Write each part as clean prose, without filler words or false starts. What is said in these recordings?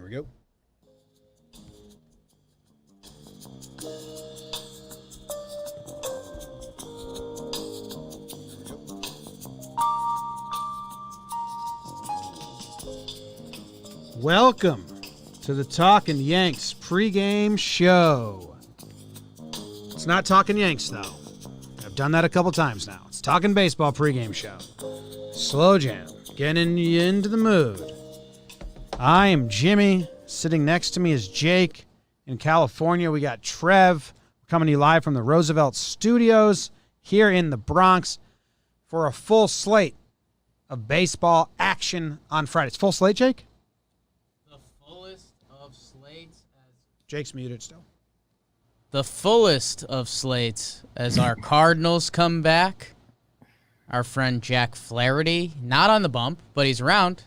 we go. Welcome to the Talkin' Yanks pregame show. It's not Talkin' Yanks, though. I've done that a couple times now. It's Talkin' Baseball pregame show. Slow jam, getting you into the mood. I am Jimmy. Sitting next to me is Jake. In California, we got Trev. We're coming to you live from the Roosevelt Studios here in the Bronx for a full slate of baseball action on Friday. It's full slate, Jake? Jake's muted still. The fullest of slates as our Cardinals come back. Our friend Jack Flaherty, not on the bump, but he's around,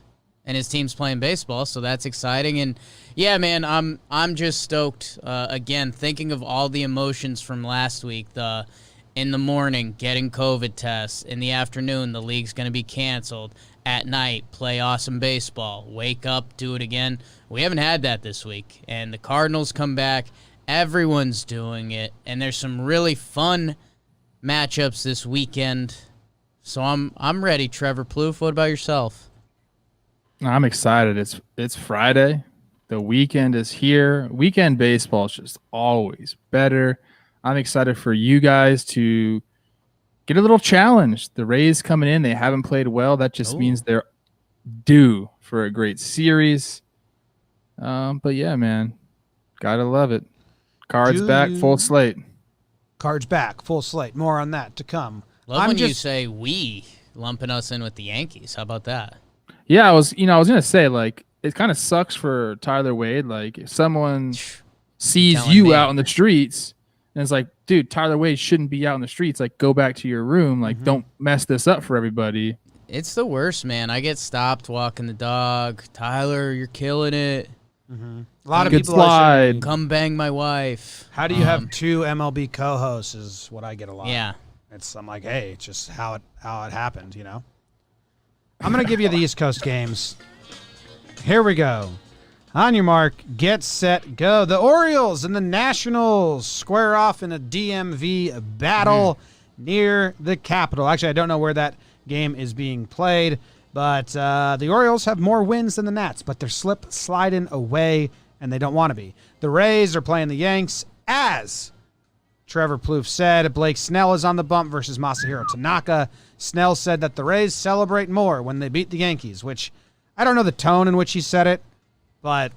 and his team's playing baseball, so that's exciting. And yeah, man, I'm just stoked. Again, thinking of all the emotions from last week. In the morning, getting COVID tests. In the afternoon, the league's going to be canceled. At night, play awesome baseball. Wake up, do it again. We haven't had that this week. And the Cardinals come back. Everyone's doing it. And there's some really fun matchups this weekend. So I'm ready, Trevor Plouffe. What about yourself? I'm excited. It's Friday. The weekend is here. Weekend baseball is just always better. I'm excited for you guys to get a little challenge. The Rays coming in, they haven't played well. That just means they're due for a great series. But yeah, man, gotta love it. Cards back, full slate. Cards back, full slate. More on that to come. Love when you say we, lumping us in with the Yankees. How about that? Yeah, I was gonna say, like, it kind of sucks for Tyler Wade. Like, if someone sees you out in the streets. And it's like, dude, Tyler Wade shouldn't be out in the streets. Like, go back to your room. Like, don't mess this up for everybody. It's the worst, man. I get stopped walking the dog. Tyler, you're killing it. A lot of Good people slide. Come bang my wife. How do you have two MLB co-hosts is what I get a lot. Yeah. I'm like, hey, it's just how it happened, you know? I'm going to give you the East Coast games. Here we go. On your mark, get set, go. The Orioles and the Nationals square off in a DMV battle near the Capitol. Actually, I don't know where that game is being played, but the Orioles have more wins than the Nats, but they're sliding away, and they don't want to be. The Rays are playing the Yanks, as Trevor Plouffe said. Blake Snell is on the bump versus Masahiro Tanaka. Snell said that the Rays celebrate more when they beat the Yankees, which I don't know the tone in which he said it, but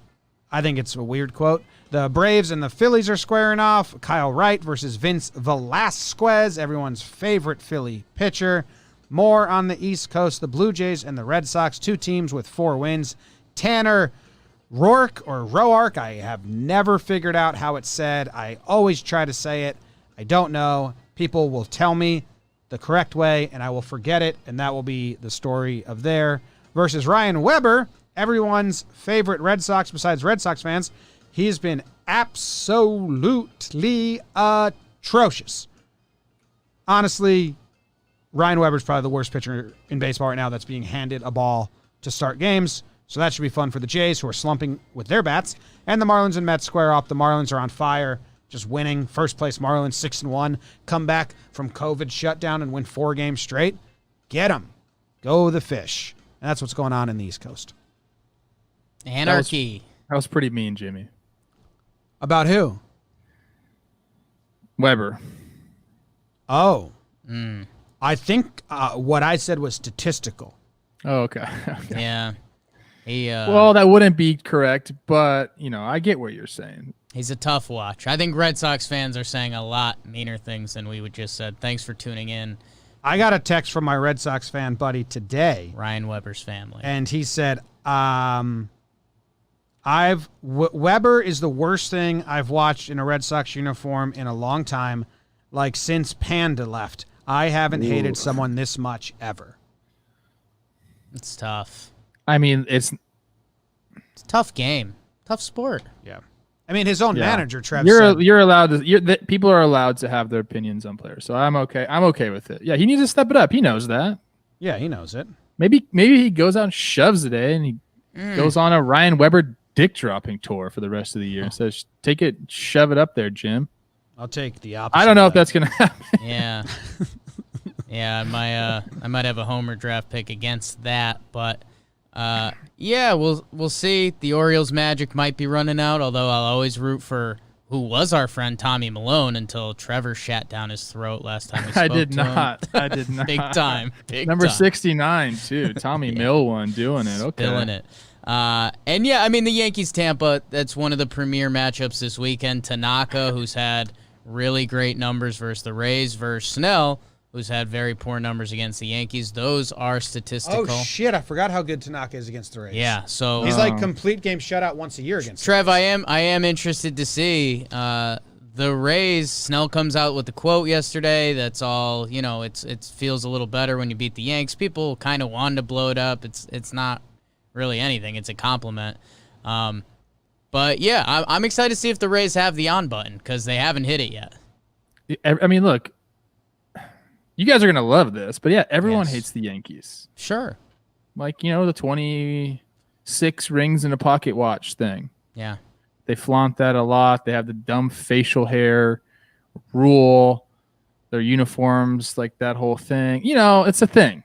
I think it's a weird quote. The Braves and the Phillies are squaring off. Kyle Wright versus Vince Velasquez, everyone's favorite Philly pitcher. More on the East Coast, the Blue Jays and the Red Sox, two teams with 4 wins. Tanner Roark, I have never figured out how it's said. I always try to say it. I don't know. People will tell me the correct way, and I will forget it, and that will be the story of there. Versus Ryan Weber, everyone's favorite Red Sox besides Red Sox fans. He's been absolutely atrocious. Honestly, Ryan Weber's probably the worst pitcher in baseball right now that's being handed a ball to start games. So that should be fun for the Jays, who are slumping with their bats. And the Marlins and Mets square off. The Marlins are on fire, just winning. First place Marlins, 6-1. Come back from COVID shutdown and win 4 games straight. Get them. Go the fish. And that's what's going on in the East Coast. Anarchy. That was pretty mean, Jimmy. About who? Weber. Oh. I think what I said was statistical. Oh, okay. Yeah. Well, that wouldn't be correct, but, I get what you're saying. He's a tough watch. I think Red Sox fans are saying a lot meaner things than we would just said. Thanks for tuning in. I got a text from my Red Sox fan buddy today. Ryan Weber's family. And he said, Weber is the worst thing I've watched in a Red Sox uniform in a long time, like since Panda left. I haven't hated someone this much ever. It's tough. I mean, it's a tough game. Tough sport. Yeah. I mean, his own manager, Trev, you're allowed to. People are allowed to have their opinions on players, so I'm okay. I'm okay with it. Yeah, he needs to step it up. He knows that. Yeah, he knows it. Maybe he goes out and shoves today, and he goes on a Ryan Weber dick dropping tour for the rest of the year. So take it, shove it up there, Jim. I'll take the opposite. I don't know if that's gonna happen. Yeah. Yeah, I might have a homer draft pick against that, but yeah, we'll see. The Orioles magic might be running out, although I'll always root for who was our friend Tommy Malone until Trevor shat down his throat last time we spoke I did to not. him. I did not. Big time. Number time. 69 too. Tommy Mill one doing it. Okay. Spilling it. And yeah, I mean the Yankees Tampa, that's one of the premier matchups this weekend. Tanaka, who's had really great numbers versus the Rays, versus Snell, who's had very poor numbers against the Yankees. Those are statistical. Oh shit! I forgot how good Tanaka is against the Rays. Yeah, so he's like complete game shutout once a year against. Trev, I am interested to see the Rays. Snell comes out with the quote yesterday. That's all. It feels a little better when you beat the Yanks. People kind of wanted to blow it up. It's not really anything. It's a compliment. But yeah, I'm excited to see if the Rays have the on button because they haven't hit it yet. I mean, look, you guys are gonna love this, but yeah, everyone Yes. hates the Yankees. Sure. Like, the 26 rings in a pocket watch thing. Yeah. They flaunt that a lot. They have the dumb facial hair rule, their uniforms, like that whole thing. It's a thing.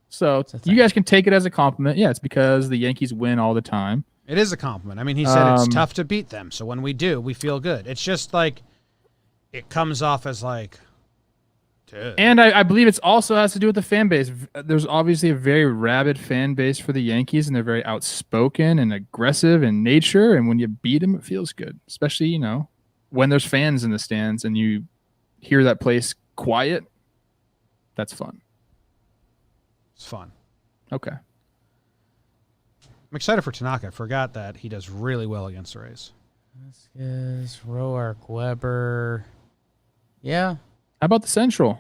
So you guys can take it as a compliment. Yeah, it's because the Yankees win all the time. It is a compliment. I mean, he said it's tough to beat them, so when we do, we feel good. It's just like it comes off as like, dude. And I believe it also has to do with the fan base. There's obviously a very rabid fan base for the Yankees, and they're very outspoken and aggressive in nature. And when you beat them, it feels good, especially, when there's fans in the stands and you hear that place quiet. That's fun. It's fun. Okay. I'm excited for Tanaka. I forgot that he does really well against the Rays. Vasquez, Roark, Weber. Yeah. How about the Central?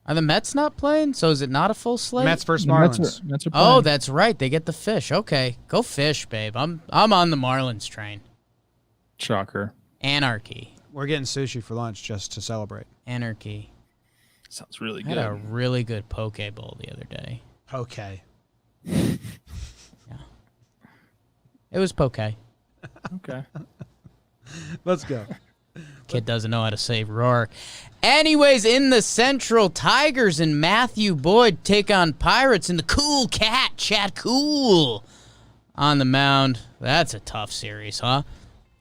Are the Mets not playing? So is it not a full slate? Mets versus The Mets Marlins. are Oh, playing. that's right. They get the fish. Okay, go fish, babe. I'm on the Marlins train. Shocker. Anarchy. We're getting sushi for lunch just to celebrate. Anarchy. Sounds really I good. had a really good poke bowl the other day. Okay. It was poke. Okay. Let's go. Kid doesn't know how to say Roark. Anyways, in the Central, Tigers and Matthew Boyd take on Pirates and the Cool Cat, Chad Cool, on the mound. That's a tough series, huh?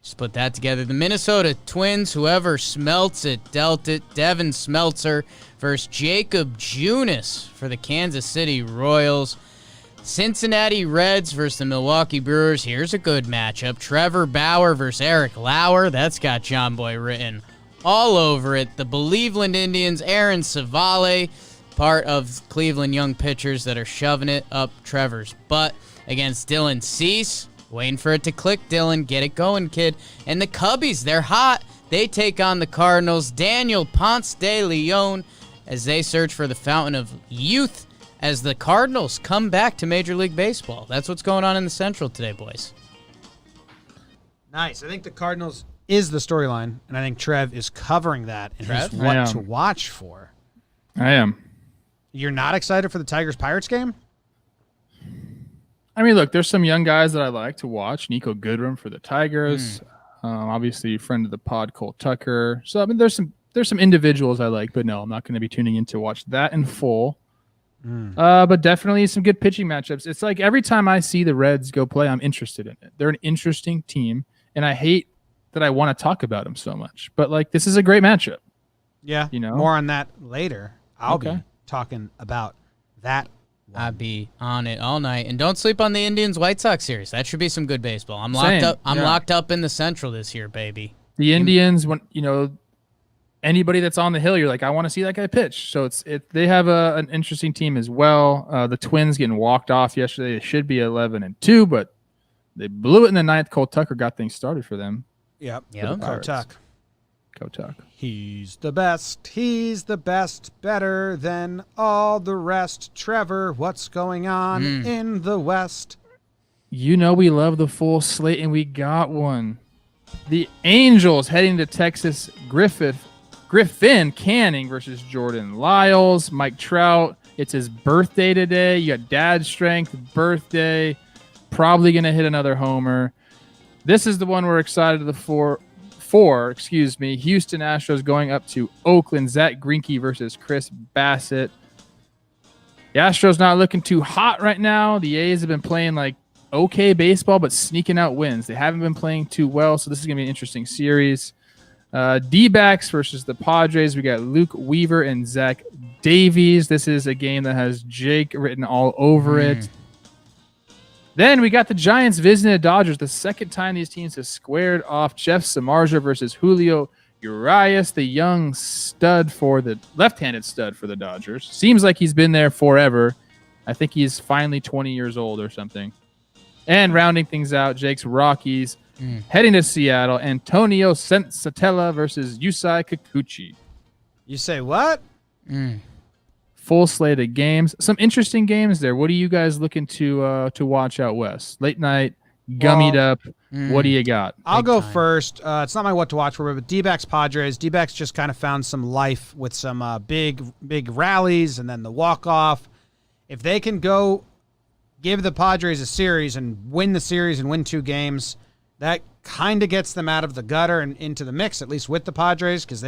Just put that together. The Minnesota Twins, whoever smelts it, dealt it. Devin Smeltzer versus Jacob Junis for the Kansas City Royals. Cincinnati Reds versus the Milwaukee Brewers. Here's a good matchup. Trevor Bauer versus Eric Lauer. That's got JOMBOY written all over it. The Cleveland Indians, Aaron Savale, part of Cleveland young pitchers that are shoving it up Trevor's butt against Dylan Cease. Waiting for it to click, Dylan. Get it going, kid. And the Cubbies, they're hot. They take on the Cardinals. Daniel Ponce de Leon as they search for the fountain of youth as the Cardinals come back to Major League Baseball. That's what's going on in the Central today, boys. Nice. I think the Cardinals is the storyline, and I think Trev is covering that, and Trev? he's I what am. to watch for. I am. You're not excited for the Tigers-Pirates game? I mean, look, there's some young guys that I like to watch. Nico Goodrum for the Tigers. Obviously, friend of the pod, Cole Tucker. So, I mean, there's some individuals I like, but no, I'm not going to be tuning in to watch that in full. But definitely some good pitching matchups. It's like every time I see the Reds go play, I'm interested in it. They're an interesting team, and I hate that I want to talk about them so much. But, like, this is a great matchup. Yeah. You know? More on that later. I'll be Okay. talking about that. I'll be on it all night. And don't sleep on the Indians-White Sox series. That should be some good baseball. I'm locked Same, up. I'm yeah. locked up in the Central this year, baby. The Indians, when anybody that's on the hill, you're like, I want to see that guy pitch. So they have an interesting team as well. The Twins getting walked off yesterday. They should be 11-2, but they blew it in the ninth. Cole Tucker got things started for them. Yep. Yep. Kotuck. Go Tuck. He's the best. He's the best. Better than all the rest. Trevor, what's going on in the West? We love the full slate, and we got one. The Angels heading to Texas. Griffin Canning versus Jordan Lyles. Mike Trout. It's his birthday today. You got dad strength, birthday. Probably going to hit another homer. This is the one we're excited for. Houston Astros going up to Oakland. Zach Greinke versus Chris Bassett. The Astros not looking too hot right now. The A's have been playing like okay baseball, but sneaking out wins. They haven't been playing too well, so this is going to be an interesting series. D-backs versus the Padres. We got Luke Weaver and Zach Davies. This is a game that has Jake written all over it. Then we got the Giants visiting the Dodgers. The second time these teams have squared off. Jeff Samardzija versus Julio Urias, the young stud for the left-handed stud for the Dodgers. Seems like he's been there forever. I think he's finally 20 years old or something. And rounding things out, Jake's Rockies heading to Seattle. Antonio Sensatella versus Yusei Kikuchi. You say what? Full slate of games. Some interesting games there. What are you guys looking to watch out west? Late night, gummied up. What do you got? I'll go first. It's not my what to watch for, but D-backs Padres. D-backs just kind of found some life with some big rallies and then the walk-off. If they can go give the Padres a series and win the series and win 2 games, that kind of gets them out of the gutter and into the mix, at least with the Padres, because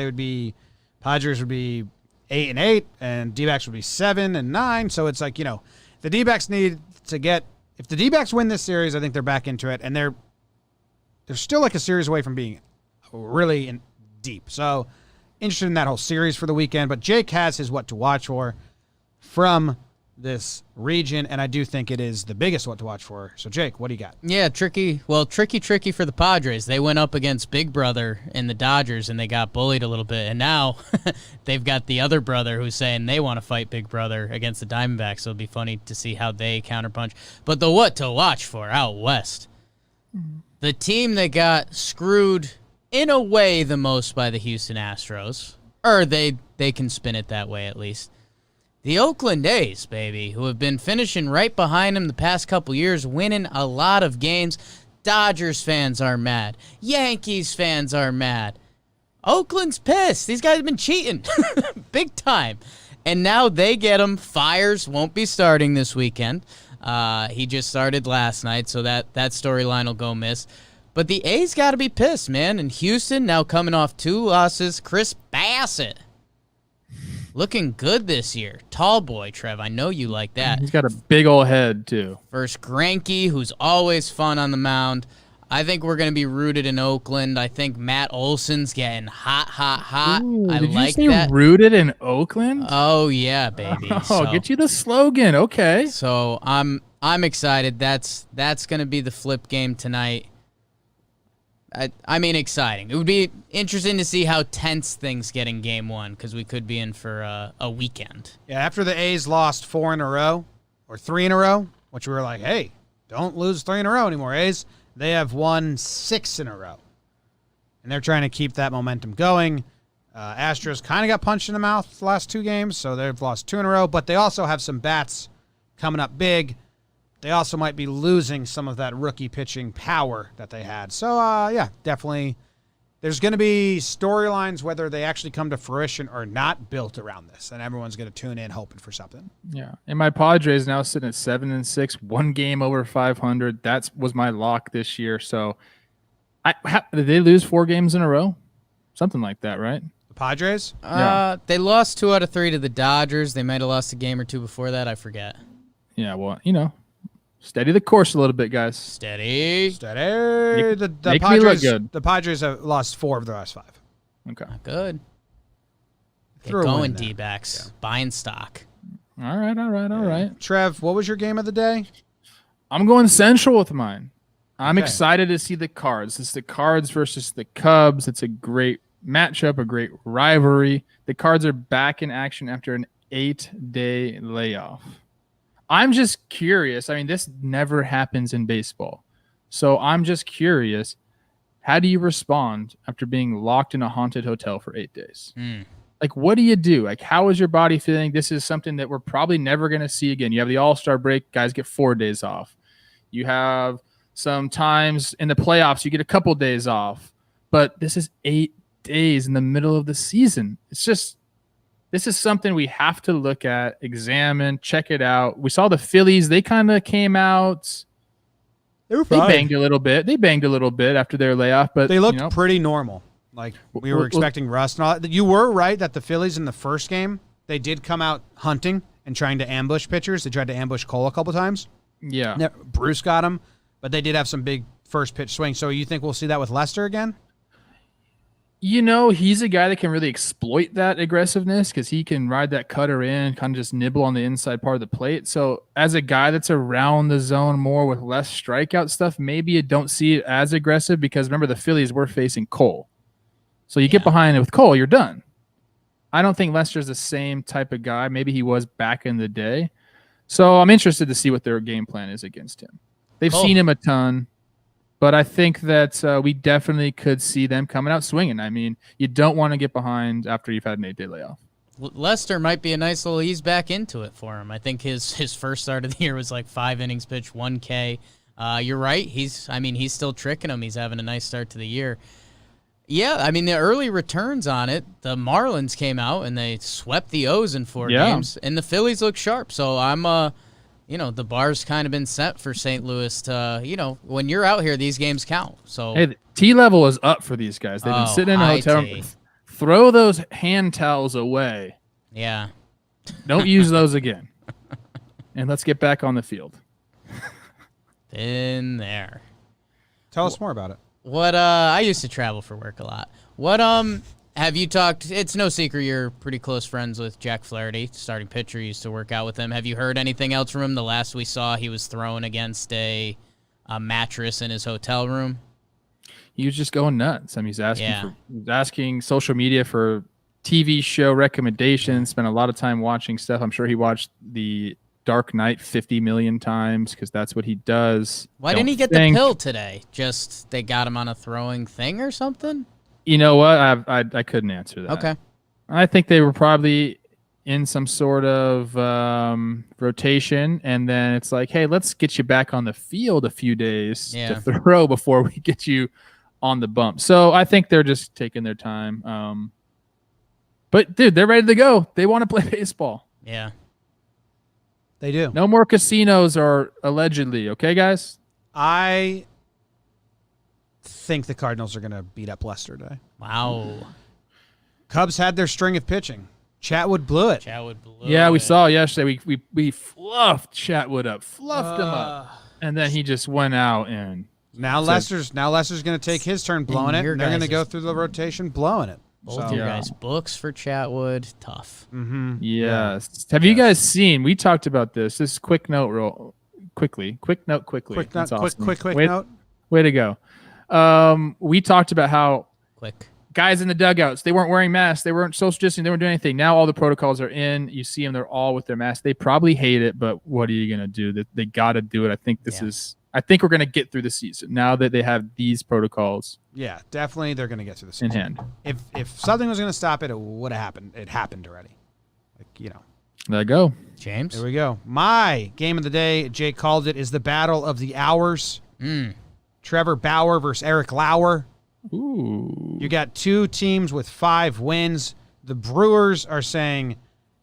Padres would be 8-8, and D-backs would be 7-9. So it's like, the D-backs need to get. If the D-backs win this series, I think they're back into it, and they're still like a series away from being really deep. So interested in that whole series for the weekend. But Jake has his what to watch for from this region, and I do think it is the biggest what to watch for. So Jake, what do you got? Yeah, tricky for the Padres. They went up against Big Brother in the Dodgers and they got bullied a little bit, and now they've got the other brother who's saying they want to fight Big Brother against the Diamondbacks. So it'll be funny to see how they counterpunch. But the what to watch for out west, the team that got screwed in a way the most by the Houston Astros, or they can spin it that way at least. The Oakland A's, baby, who have been finishing right behind them the past couple years, winning a lot of games. Dodgers fans are mad. Yankees fans are mad. Oakland's pissed. These guys have been cheating big time. And now they get him. Fires won't be starting this weekend. He just started last night, so that storyline will go miss. But the A's got to be pissed, man. And Houston now coming off 2 losses. Chris Bassett looking good this year. Tall boy, Trev. I know you like that. He's got a big old head, too. Versus Greinke, who's always fun on the mound. I think we're going to be rooted in Oakland. I think Matt Olson's getting hot. Ooh, I did like you say that. Rooted in Oakland? Oh, yeah, baby. Get you the slogan. Okay. So I'm excited. That's going to be the flip game tonight. I mean, exciting. It would be interesting to see how tense things get in game 1, because we could be in for a weekend. Yeah, after the A's lost 4 in a row, or 3 in a row, which we were like, hey, don't lose 3 in a row anymore, A's. They have won 6 in a row. And they're trying to keep that momentum going. Astros kind of got punched in the mouth the last 2 games, so they've lost 2 in a row, but they also have some bats coming up big. They also might be losing some of that rookie pitching power that they had. So, yeah, definitely. There's going to be storylines, whether they actually come to fruition or not, built around this. And everyone's going to tune in hoping for something. Yeah. And my Padres now sitting at 7-6, 1 game over 500. That was my lock this year. So, did they lose 4 games in a row? Something like that, right? The Padres? Yeah. They lost 2 out of 3 to the Dodgers. They might have lost a game or 2 before that. I forget. Yeah, well, steady the course a little bit, guys. Steady. The Make Padres, me look good. The Padres have lost 4 of their last 5. Okay. Not good. Get Throw a going, win there. D-backs. Yeah. Buying stock. All right. Trev, what was your game of the day? I'm going Central with mine. I'm Okay. excited to see the Cards. It's the Cards versus the Cubs. It's a great matchup, a great rivalry. The Cards are back in action after an 8-day layoff. I'm just curious. I mean, this never happens in baseball. So I'm just curious. How do you respond after being locked in a haunted hotel for 8 days? Like, what do you do? Like, how is your body feeling? This is something that we're probably never going to see again. You have the All-Star break. Guys get 4 days off. You have sometimes in the playoffs, you get a couple days off. But this is 8 days in the middle of the season. It's just... This is something we have to look at, examine, check it out. We saw the Phillies. They kind of came out They were They fine. banged a little bit after their layoff, but They looked pretty normal. Like we were expecting rust and all that. You were right that the Phillies in the first game, they did come out hunting and trying to ambush pitchers. They tried to ambush Cole a couple times. yeah. Bruce got him, but they did have some big first pitch swings. So you think we'll see that with Lester again? He's a guy that can really exploit that aggressiveness because he can ride that cutter in, kind of just nibble on the inside part of the plate. So as a guy that's around the zone more with less strikeout stuff, maybe you don't see it as aggressive because remember the Phillies were facing Cole. So you get behind it with Cole, you're done. I don't think Lester's the same type of guy. Maybe he was back in the day. So I'm interested to see what their game plan is against him. They've seen him a ton. But I think that we definitely could see them coming out swinging. I mean, you don't want to get behind after you've had an 8-day layoff. Lester might be a nice little ease back into it for him. I think his first start of the year was like 5 innings pitched, 1K. You're right. He's still tricking him. He's having a nice start to the year. Yeah, I mean, the early returns on it, the Marlins came out and they swept the O's in 4 games, and the Phillies look sharp. So I'm the bar's kind of been set for St. Louis to, when you're out here, these games count. So hey, the T level is up for these guys. They've been sitting in a hotel room. Throw those hand towels away. Yeah. Don't use those again. And let's get back on the field. Been there. Tell us more about it. What I used to travel for work a lot. What have you talked? It's no secret you're pretty close friends with Jack Flaherty, starting pitcher. You used to work out with him. Have you heard anything else from him? The last we saw, he was thrown against a mattress in his hotel room. He was just going nuts. I mean, he's asking social media for TV show recommendations. Spent a lot of time watching stuff. I'm sure he watched The Dark Knight 50 million times because that's what he does. Why didn't he get the pill today? Just they got him on a throwing thing or something? You know what? I couldn't answer that. Okay. I think they were probably in some sort of rotation, and then it's like, hey, let's get you back on the field a few days to throw before we get you on the bump. So I think they're just taking their time. But, dude, they're ready to go. They want to play baseball. Yeah. They do. No more casinos or allegedly, okay, guys? I think the Cardinals are going to beat up Lester today. Wow. Cubs had their string of pitching. Chatwood blew it. Yeah, we saw yesterday. We fluffed Chatwood up, fluffed him up, and then he just went out and now Lester's going to take his turn blowing it. And they're going to go through the rotation blowing it. Both your guys' books for Chatwood, tough. Mm-hmm. Yes. Have you guys seen? We talked about this. This quick note, quickly. Quick note. Way to go. We talked about how quick guys in the dugouts, they weren't wearing masks, they weren't social distancing, they weren't doing anything. Now all the protocols are in. You see them; they're all with their masks. They probably hate it, but what are you gonna do? They got to do it. I think I think we're gonna get through the season now that they have these protocols. Yeah, definitely, they're gonna get through the season in hand. If something was gonna stop it, it would have happened. It happened already. There you go. James. There we go. My game of the day, Jake called it, is the battle of the hours. Trevor Bauer versus Eric Lauer. Ooh. You got 2 teams with 5 wins. The Brewers are saying,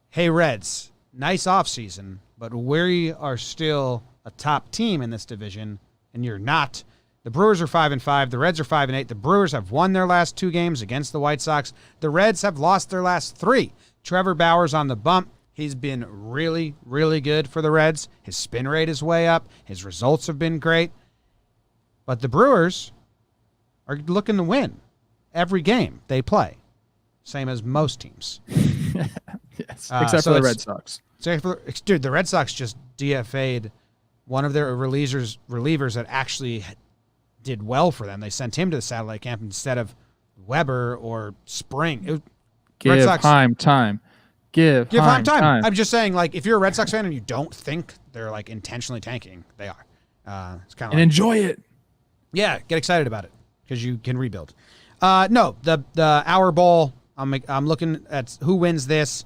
hey, Reds, nice offseason, but we are still a top team in this division, and you're not. The Brewers are 5-5. The Reds are 5-8. The Brewers have won their last 2 games against the White Sox. The Reds have lost their last 3. Trevor Bauer's on the bump. He's been really, really good for the Reds. His spin rate is way up. His results have been great. But the Brewers are looking to win every game they play, same as most teams. Yes, except for the Red Sox. Dude, the Red Sox just DFA'd one of their relievers that actually did well for them. They sent him to the satellite camp instead of Weber or Spring. Give Heim time. Give Heim time. I'm just saying, like, if you're a Red Sox fan and you don't think they're like intentionally tanking, they are. It's kind of enjoy it. Yeah, get excited about it because you can rebuild. No, the Hour Bowl. I'm looking at who wins this.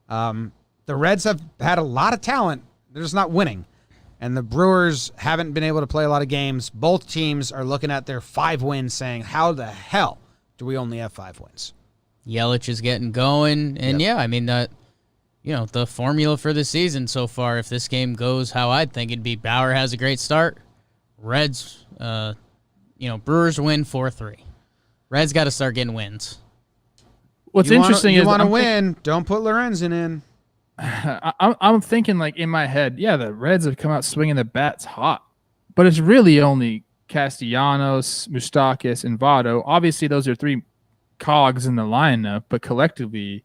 The Reds have had a lot of talent. They're just not winning. And the Brewers haven't been able to play a lot of games. Both teams are looking at their 5 wins saying, how the hell do we only have 5 wins? Yelich is getting going. And, I mean, the formula for the season so far, if this game goes how I'd think it'd be, Bauer has a great start. Reds, Brewers win 4-3. Reds got to start getting wins. What's interesting is you want to win. Don't put Lorenzen in. I'm thinking like in my head, yeah, the Reds have come out swinging the bats hot, but it's really only Castellanos, Moustakas, and Votto. Obviously, those are three cogs in the lineup, but collectively,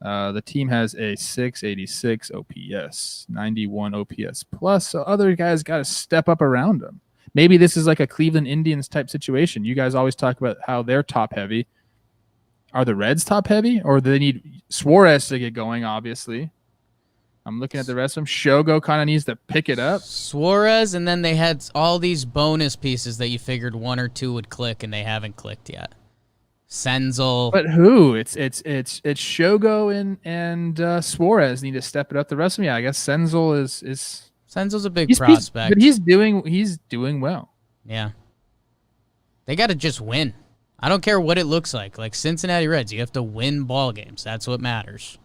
the team has a 686 OPS, 91 OPS plus. So other guys got to step up around them. Maybe this is like a Cleveland Indians type situation. You guys always talk about how they're top heavy. Are the Reds top heavy, or do they need Suarez to get going? Obviously, I'm looking at the rest of them. Shogo kind of needs to pick it up. Suarez, and then they had all these bonus pieces that you figured one or two would click, and they haven't clicked yet. Senzel. But who? It's Shogo and Suarez need to step it up. The rest of them, yeah, I guess Senzel is Senzel's a big prospect. But he's doing well. Yeah. They got to just win. I don't care what it looks like. Like Cincinnati Reds, you have to win ball games. That's what matters.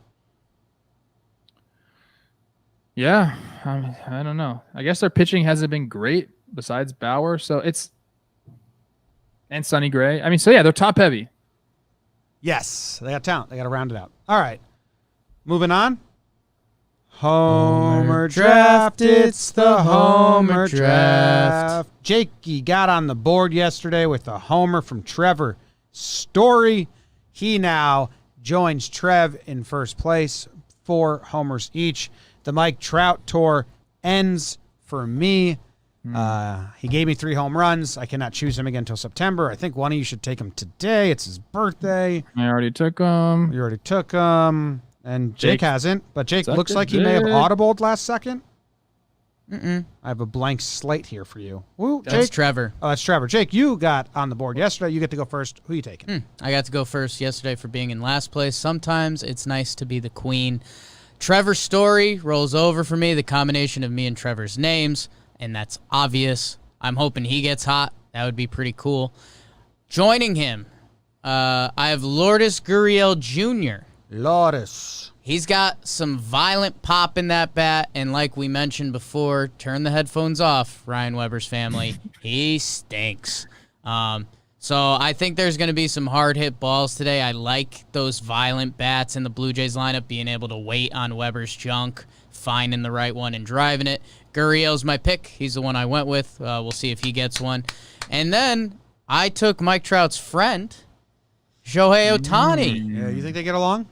Yeah, I don't know. I guess their pitching hasn't been great besides Bauer, and Sonny Gray. I mean, so yeah, they're top heavy. Yes, they got talent. They got to round it out. All right, moving on. Homer draft. It's the Homer draft. Jakey got on the board yesterday with a homer from Trevor Story. He now joins Trev in first place, 4 homers each. The Mike Trout tour ends for me. He gave me 3 home runs. I cannot choose him again until September. I think one of you should take him today. It's his birthday. I already took him. You already took him. And Jake hasn't. But Jake looks like he may have audibled last second. I have a blank slate here for you. Woo, Jake. That's Trevor. Oh, that's Trevor. Jake, you got on the board yesterday. You get to go first. Who are you taking? I got to go first yesterday for being in last place. Sometimes it's nice to be the queen. Trevor's Story rolls over for me, the combination of me and Trevor's names, and that's obvious. I'm hoping he gets hot. That would be pretty cool. Joining him, I have Lourdes Gurriel Jr. Lourdes. He's got some violent pop in that bat, and like we mentioned before, turn the headphones off, Ryan Weber's family. He stinks. So I think there's going to be some hard-hit balls today. I like those violent bats in the Blue Jays lineup, being able to wait on Weber's junk, finding the right one and driving it. Gurriel's my pick. He's the one I went with. We'll see if he gets one. And then I took Mike Trout's friend, Shohei Ohtani. Yeah, you think they get along?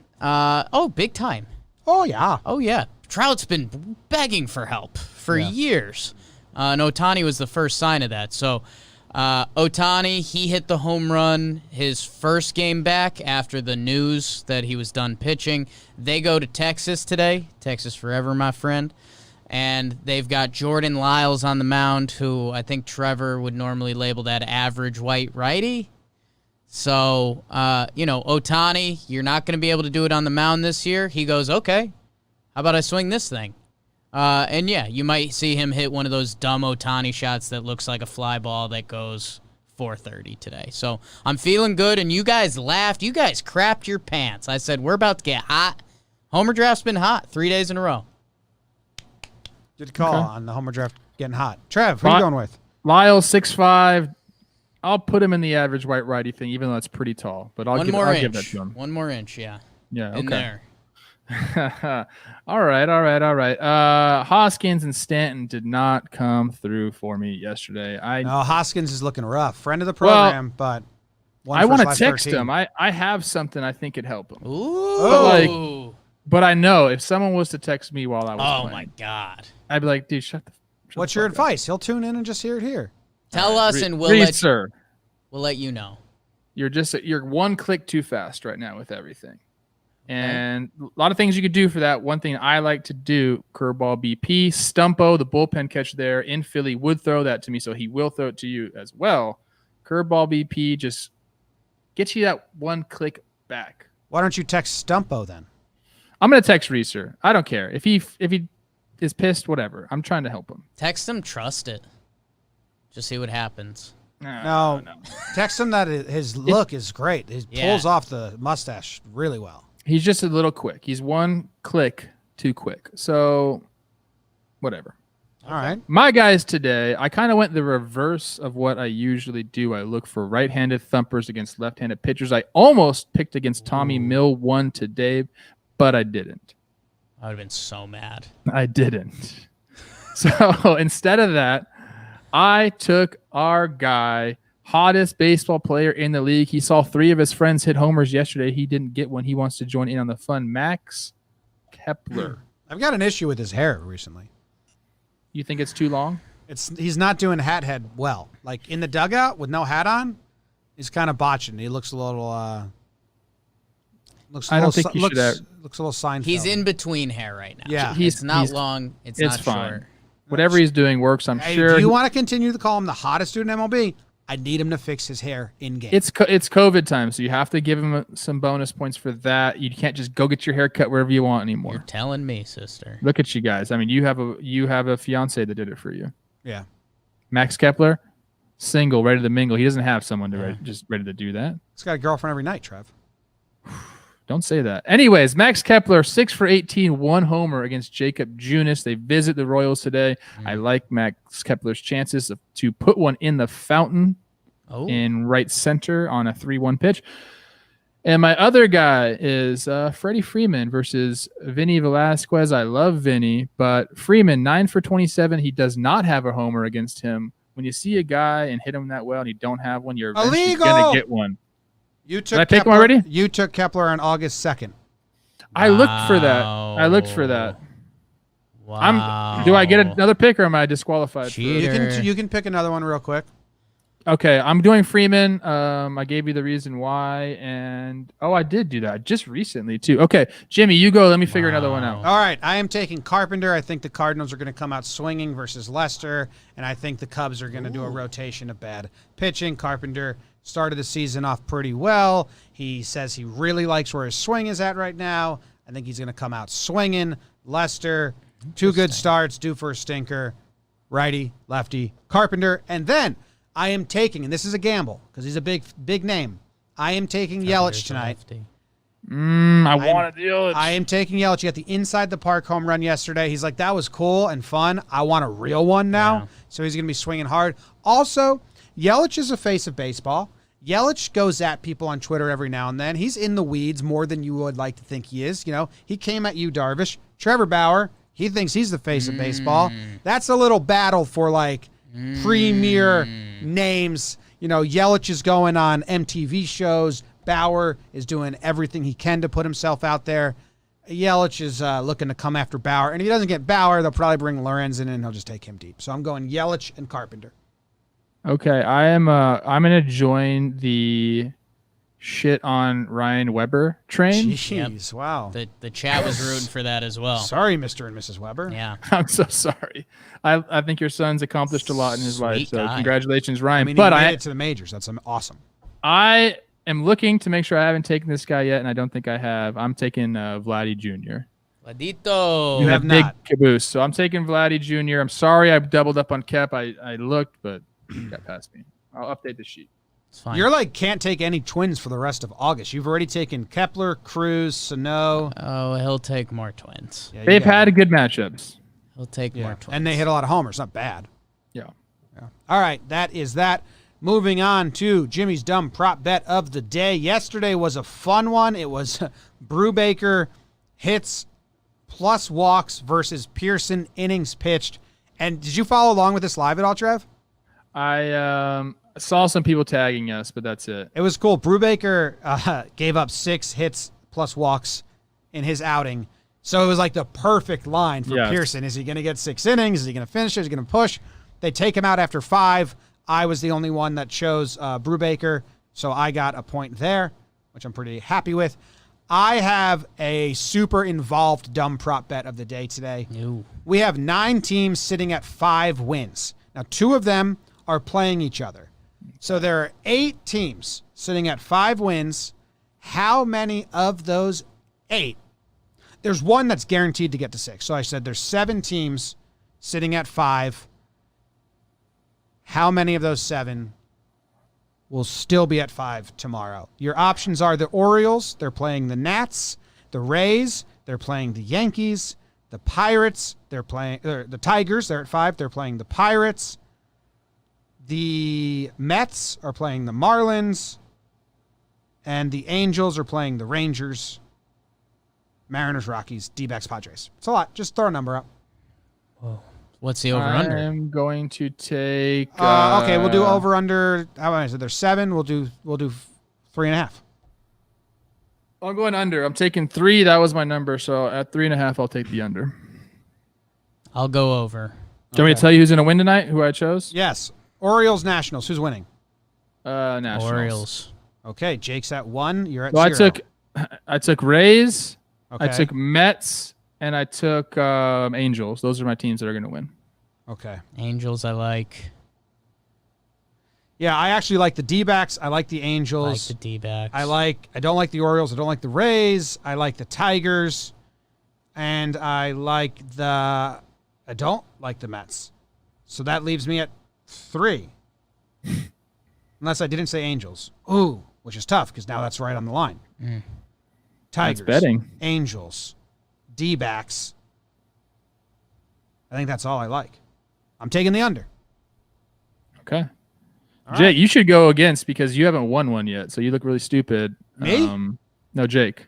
Big time. Oh, yeah. Oh, yeah. Trout's been begging for help for years. And Ohtani was the first sign of that. So Ohtani, he hit the home run his first game back after the news that he was done pitching. They go to Texas today. Texas forever, my friend. And they've got Jordan Lyles on the mound, who I think Trevor would normally label that average white righty. So, Ohtani, you're not going to be able to do it on the mound this year. He goes, okay, how about I swing this thing? And yeah, you might see him hit one of those dumb Ohtani shots that looks like a fly ball that goes 430 today. So I'm feeling good, and you guys laughed. You guys crapped your pants. I said, we're about to get hot. Homer draft's been hot 3 days in a row. Good call on the Homer draft getting hot. Trev, who are you going with? Lyles, 6'5". I'll put him in the average white righty thing, even though it's pretty tall. But I'll give that to him. 1 more inch, yeah. Yeah, okay. In there. All right. Hoskins and Stanton did not come through for me yesterday. Hoskins is looking rough. Friend of the program, but I want to text him. I have something I think could help him. Ooh. But I know if someone was to text me while I was playing, my God, I'd be like, dude, shut the What's your advice? He'll tune in and just hear it here. Tell us, and we'll let you know. You're 1 click too fast right now with everything. And a lot of things you could do for that. One thing I like to do, curveball BP, Stumpo, the bullpen catch there in Philly, would throw that to me, so he will throw it to you as well. Curveball BP just gets you that 1 click back. Why don't you text Stumpo then? I'm going to text Reeser. I don't care. If he is pissed, whatever. I'm trying to help him. Text him, trust it. Just see what happens. No. Text him that his look is great. He pulls off the mustache really well. He's just a little quick. He's 1 click too quick. So, whatever. All right. My guys today, I kind of went the reverse of what I usually do. I look for right-handed thumpers against left-handed pitchers. I almost picked against Tommy Mill 1 today, but I didn't. I would have been so mad. I didn't. So instead of that, I took our guy, hottest baseball player in the league. He saw 3 of his friends hit homers yesterday. He didn't get one. He wants to join in on the fun. Max Kepler. I've got an issue with his hair recently. You think it's too long? He's not doing hat head well. Like in the dugout with no hat on, he's kind of botching. He looks a little. Looks a I don't little, think you should have. looks a little Seinfeld. He's in between hair right now. Yeah. It's not long. It's not fine. short. Whatever he's doing works, I'm Hey, sure. do you want to continue to call him the hottest dude in MLB? I need him to fix his hair in game. It's COVID time, so you have to give him some bonus points for that. You can't just go get your hair cut wherever you want anymore. You're telling me, sister. Look at you guys. I mean, you have a fiance that did it for you. Yeah. Max Kepler, single, ready to mingle. He doesn't have someone just ready to do that. He's got a girlfriend every night, Trev. Don't say that. Anyways, Max Kepler, 6 for 18, 1 homer against Jacob Junis. They visit the Royals today. I like Max Kepler's chances to put one in the fountain in right center on a 3-1 pitch. And my other guy is Freddie Freeman versus Vinny Velasquez. I love Vinny, but Freeman, 9 for 27. He does not have a homer against him. When you see a guy and hit him that well and you don't have one, you're eventually going to get one. Did I pick him already? You took Kepler on August 2nd. I looked for that. Wow. Do I get another pick or am I disqualified? Cheater. You can pick another one real quick. Okay, I'm doing Freeman. I gave you the reason why, and I did do that just recently too. Okay, Jimmy, you go. Let me figure another one out. All right, I am taking Carpenter. I think the Cardinals are going to come out swinging versus Lester, and I think the Cubs are going to do a rotation of bad pitching. Carpenter started the season off pretty well. He says he really likes where his swing is at right now. I think he's going to come out swinging. Lester, 2 good starts, due for a stinker. Righty, lefty, Carpenter, and then I am taking, and this is a gamble because he's a big name. I am taking Yelich tonight. I wanted Yelich. I am taking Yelich. He got the inside the park home run yesterday. He's like, that was cool and fun. I want a real one now. Yeah. So he's going to be swinging hard. Also, Yelich is a face of baseball. Yelich goes at people on Twitter every now and then. He's in the weeds more than you would like to think he is. You know, he came at you, Darvish. Trevor Bauer, he thinks he's the face of baseball. That's a little battle for like premier names. You know, Yelich is going on MTV shows. Bauer is doing everything he can to put himself out there. Yelich is looking to come after Bauer. And if he doesn't get Bauer, they'll probably bring Lorenzen in and he'll just take him deep. So I'm going Yelich and Carpenter. Okay, I'm gonna join the shit on Ryan Weber train. Jeez, wow. The chat was rooting for that as well. Sorry, Mr. and Mrs. Weber. Yeah. I'm so sorry. I think your son's accomplished a lot in his life, so guy. Congratulations, Ryan. I mean, but he made it to the majors. That's awesome. I am looking to make sure I haven't taken this guy yet, and I don't think I have. I'm taking Vladdy Jr. Vladito. You have big not. caboose, so I'm taking Vladdy Jr. I'm sorry I doubled up on Kep. I looked, but he got past me. I'll update the sheet. It's fine. You're like can't take any Twins for the rest of August. You've already taken Kepler, Cruz, Sano. Oh, he'll take more Twins. Yeah, you They've got had good matchups. He'll take more yeah. Twins. And they hit a lot of homers. Not bad. Yeah. All right, that is that. Moving on to Jimmy's dumb prop bet of the day. Yesterday was a fun one. It was Brubaker hits plus walks versus Pearson innings pitched. And did you follow along with this live at all, Trev? I saw some people tagging us, but that's it. It was cool. Brubaker gave up 6 hits plus walks in his outing. So it was like the perfect line for Pearson. Is he going to get 6 innings? Is he going to finish it? Is he going to push? They take him out after 5. I was the only one that chose Brubaker, so I got a point there, which I'm pretty happy with. I have a super involved dumb prop bet of the day today. Ew. We have 9 teams sitting at 5 wins. Now, 2 of them are playing each other. So there are 8 teams sitting at 5 wins. How many of those 8? There's one that's guaranteed to get to 6. So I said there's 7 teams sitting at 5. How many of those 7 will still be at 5 tomorrow? Your options are the Orioles. They're playing the Nats. The Rays. They're playing the Yankees. The Pirates, they're playing the Tigers. They're at 5. They're playing the Pirates. The Mets are playing the Marlins. And the Angels are playing the Rangers. Mariners, Rockies, D-backs, Padres. It's a lot. Just throw a number up. Whoa. What's the over-under? I'm going to take... Okay, we'll do over-under. How many? So there's 7. We'll do 3.5. I'm going under. I'm taking 3. That was my number. So at 3.5, I'll take the under. I'll go over. Do you want me to tell you who's going to win tonight? Who I chose? Yes. Orioles, Nationals. Who's winning? Nationals. Orioles. Okay, Jake's at 1. You're at So 0. I took Rays. Okay. I took Mets, and I took Angels. Those are my teams that are going to win. Okay. Angels, I like. Yeah, I actually like the D-backs. I like the Angels. Like the D-backs. I don't like the Orioles. I don't like the Rays. I like the Tigers. And I don't like the Mets. So that leaves me at 3. Unless I didn't say Angels. Ooh, which is tough because now that's right on the line. Tigers. That's betting. Angels. D-backs. I think that's all I like. I'm taking the under. Okay. All Jake, right. you should go against because you haven't won one yet, so you look really stupid. Me? No, Jake.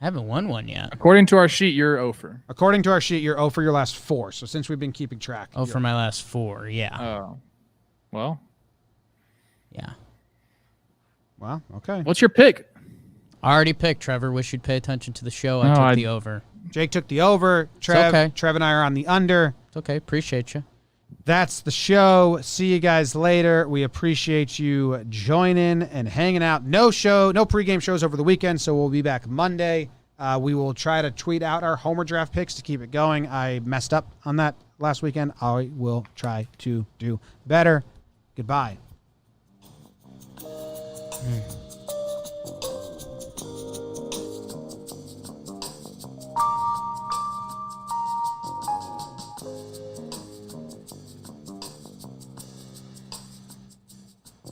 I haven't won one yet. According to our sheet, you're over. According to our sheet, you're 0 for your last 4. So since we've been keeping track. Oh, for my last 4, yeah. Oh. Well, Yeah. Well, okay. what's your pick? I already picked Trevor. Wish you'd pay attention to the show. No, I I- took the over. Jake took the over. okay. Trev and I are on the under. It's okay. Appreciate you. That's the show. See you guys later. We appreciate you joining and hanging out. No pregame shows over the weekend, so we'll be back Monday. We will try to tweet out our Homer draft picks to keep it going. I messed up on that last weekend. I will try to do better. Goodbye.